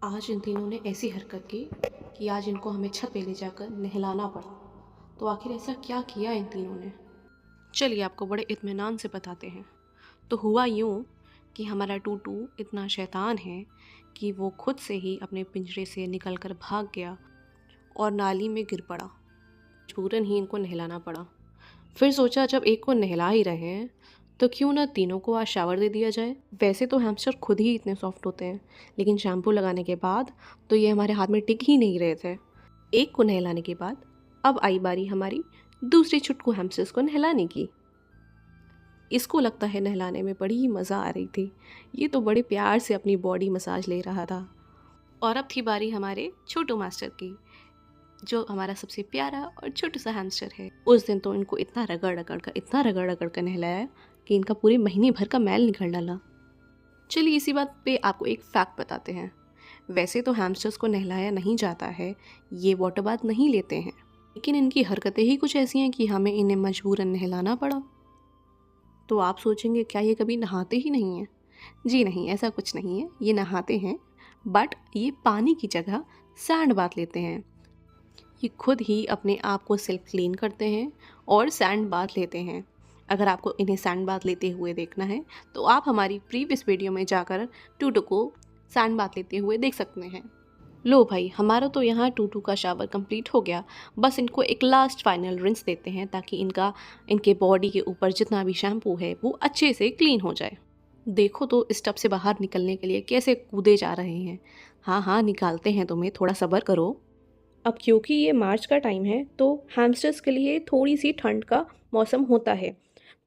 आज इन तीनों ने ऐसी हरकत की कि आज इनको हमें छत पे ले जाकर नहलाना पड़ा। तो आखिर ऐसा क्या किया इन तीनों ने? चलिए आपको बड़े इत्मीनान से बताते हैं। तो हुआ यूँ कि हमारा टूटू इतना शैतान है कि वो खुद से ही अपने पिंजरे से निकलकर भाग गया और नाली में गिर पड़ा। मजबूरन ही इनको नहलाना पड़ा। फिर सोचा जब एक को नहला ही रहे हैं तो क्यों ना तीनों को आज शावर दे दिया जाए। वैसे तो हैमस्टर खुद ही इतने सॉफ्ट होते हैं, लेकिन शैम्पू लगाने के बाद तो ये हमारे हाथ में टिक ही नहीं रहे थे। एक को नहलाने के बाद अब आई बारी हमारी दूसरी छुटकू हैमस्टर्स को नहलाने की। इसको लगता है नहलाने में बड़ी मज़ा आ रही थी। ये तो बड़े प्यार से अपनी बॉडी मसाज ले रहा था। और अब थी बारी हमारे छोटू मास्टर की, जो हमारा सबसे प्यारा और छोटू सा हैमस्टर है। उस दिन तो इनको इतना रगड़ रगड़ कर नहलाया कि इनका पूरे महीने भर का मैल निकल डाला। चलिए इसी बात पे आपको एक फैक्ट बताते हैं। वैसे तो हैमस्टर्स को नहलाया नहीं जाता है, ये वाटर बाथ नहीं लेते हैं, लेकिन इनकी हरकतें ही कुछ ऐसी हैं कि हमें इन्हें मजबूरन नहलाना पड़ा। तो आप सोचेंगे क्या ये कभी नहाते ही नहीं हैं? जी नहीं, ऐसा कुछ नहीं है, ये नहाते हैं, बट ये पानी की जगह सैंड बाथ लेते हैं। ये खुद ही अपने आप को सेल्फ क्लीन करते हैं और सैंड बाथ लेते हैं। अगर आपको इन्हें सैंड बाथ लेते हुए देखना है तो आप हमारी प्रीवियस वीडियो में जाकर टूटू को सैंड बाथ लेते हुए देख सकते हैं। लो भाई, हमारा तो यहाँ टूटू का शावर कंप्लीट हो गया। बस इनको एक लास्ट फाइनल रिंस देते हैं ताकि इनके बॉडी के ऊपर जितना भी शैम्पू है वो अच्छे से क्लीन हो जाए। देखो तो इस टब से बाहर निकलने के लिए कैसे कूदे जा रहे हैं। हाँ हाँ, निकालते हैं तुम्हें, थोड़ा सब्र करो। अब क्योंकि ये मार्च का टाइम है तो हैमस्टर्स के लिए थोड़ी सी ठंड का मौसम होता है,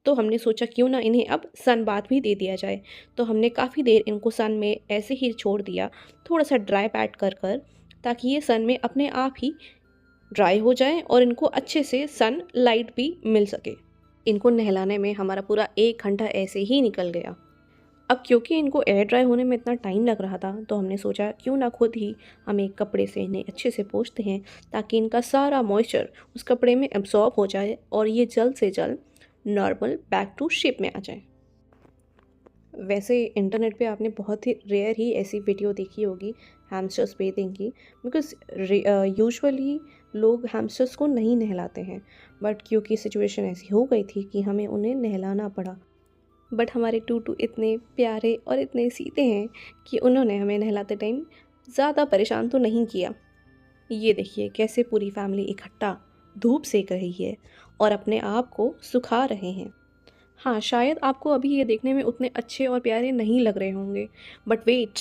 तो हमने सोचा क्यों ना इन्हें अब सन बाथ भी दे दिया जाए। तो हमने काफ़ी देर इनको सन में ऐसे ही छोड़ दिया, थोड़ा सा ड्राई पैड कर कर, ताकि ये सन में अपने आप ही ड्राई हो जाए और इनको अच्छे से सन लाइट भी मिल सके। इनको नहलाने में हमारा पूरा 1 घंटा ऐसे ही निकल गया। अब क्योंकि इनको एयर ड्राई होने में इतना टाइम लग रहा था तो हमने सोचा क्यों ना खुद ही हम एक कपड़े से इन्हें अच्छे से पोंछते हैं, ताकि इनका सारा मॉइस्चर उस कपड़े में एब्जॉर्ब हो जाए और ये जल्द से जल्द नॉर्मल बैक टू शेप में आ जाए। वैसे इंटरनेट पे आपने बहुत ही रेयर ही ऐसी वीडियो देखी होगी हैमस्टर्स बेथिंग की, बिकॉज यूजुअली लोग हैमस्टर्स को नहीं नहलाते हैं, बट क्योंकि सिचुएशन ऐसी हो गई थी कि हमें उन्हें नहलाना पड़ा। बट हमारे टूटू इतने प्यारे और इतने सीधे हैं कि उन्होंने हमें नहलाते टाइम ज़्यादा परेशान तो नहीं किया। ये देखिए कैसे पूरी फैमिली इकट्ठा धूप सेक रही है और अपने आप को सुखा रहे हैं। हाँ, शायद आपको अभी ये देखने में उतने अच्छे और प्यारे नहीं लग रहे होंगे, बट वेट,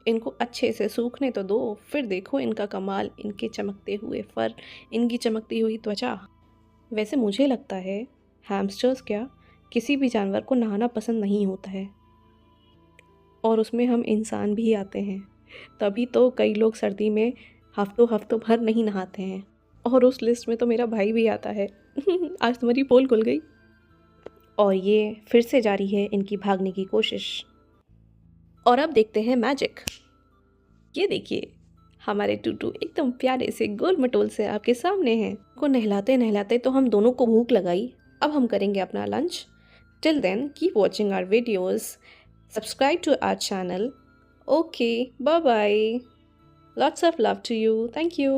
इनको अच्छे से सूखने तो दो, फिर देखो इनका कमाल, इनके चमकते हुए फर, इनकी चमकती हुई त्वचा। वैसे मुझे लगता है हैमस्टर्स क्या, किसी भी जानवर को नहाना पसंद नहीं होता है, और उसमें हम इंसान भी आते हैं। तभी तो कई लोग सर्दी में हफ्तों हफ्तों भर नहीं नहाते हैं, और उस लिस्ट में तो मेरा भाई भी आता है। आज तुम्हारी पोल खुल गई। और ये फिर से जारी है इनकी भागने की कोशिश। और अब देखते हैं मैजिक। ये देखिए, हमारे टूटू एकदम प्यारे से गोल मटोल से आपके सामने हैं। को नहलाते नहलाते तो हम दोनों को भूख लगाई। अब हम करेंगे अपना lunch. Till then, keep watching our videos. Subscribe to our channel. Okay, bye bye. Lots of love to you. Thank you.